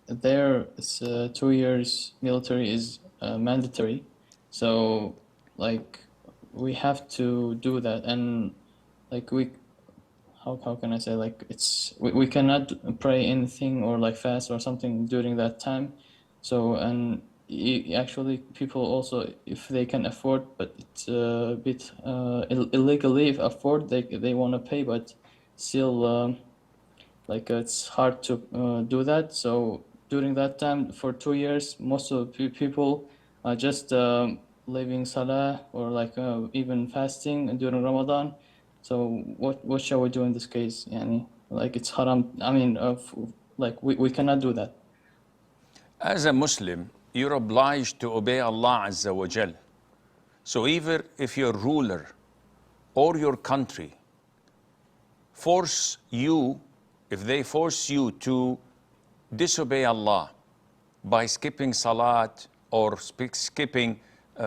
there it's 2 years military is mandatory, so like we have to do that, and like how can I say, like we cannot pray anything or like fast or something during that time. So and actually people also, if they can afford, but it's a bit illegally if afford, they want to pay, but still like it's hard to do that. So during that time for 2 years, most of the people are just living Salah or like even fasting during Ramadan. So what shall we do in this case? Yani, like it's haram. I mean, like we cannot do that. As a Muslim, you're obliged to obey Allah Azza wa Jal. So even if your ruler or your country force you, if they force you to disobey Allah by skipping Salat or skipping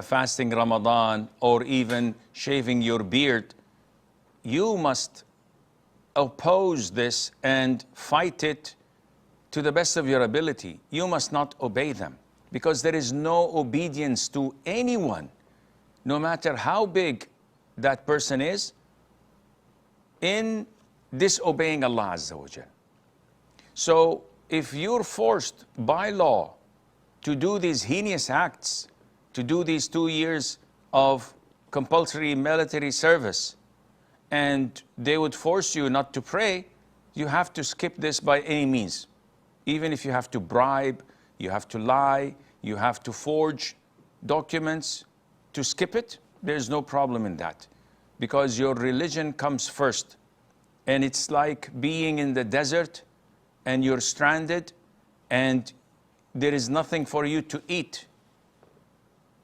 fasting Ramadan or even shaving your beard, you must oppose this and fight it to the best of your ability. You must not obey them, because there is no obedience to anyone, no matter how big that person is, in disobeying Allah Azza wa Jal. So if you're forced by law to do these heinous acts, to do these 2 years of compulsory military service, and they would force you not to pray, you have to skip this by any means. Even if you have to bribe, you have to lie, you have to forge documents to skip it, there's no problem in that, because your religion comes first. And it's like being in the desert and you're stranded and there is nothing for you to eat,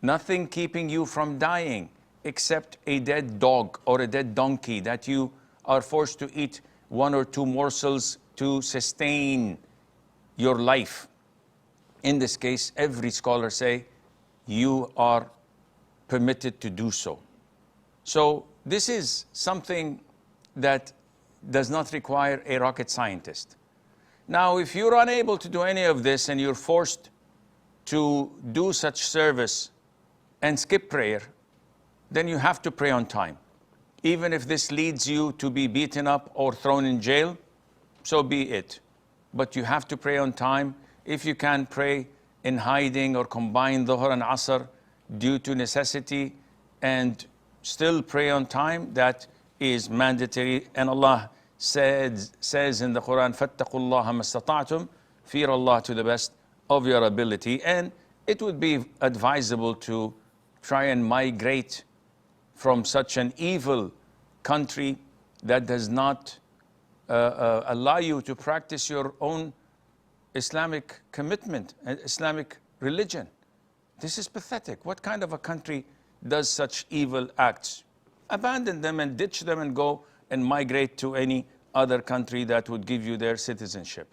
nothing keeping you from dying except a dead dog or a dead donkey that you are forced to eat 1 or 2 morsels to sustain your life. In this case, every scholar say you are permitted to do so. So this is something that does not require a rocket scientist. Now, if you're unable to do any of this and you're forced to do such service and skip prayer, then you have to pray on time. Even if this leads you to be beaten up or thrown in jail, so be it. But you have to pray on time. If you can pray in hiding or combine Dhuhr and Asr due to necessity and still pray on time, that is mandatory. And Allah says in the Quran, فَاتَّقُوا اللَّهَ مَا اسْتَطَعْتُمْ, fear Allah to the best of your ability. And it would be advisable to try and migrate from such an evil country that does not allow you to practice your own Islamic commitment and Islamic religion. This is pathetic. What kind of a country does such evil acts? Abandon them and ditch them and go and migrate to any other country that would give you their citizenship.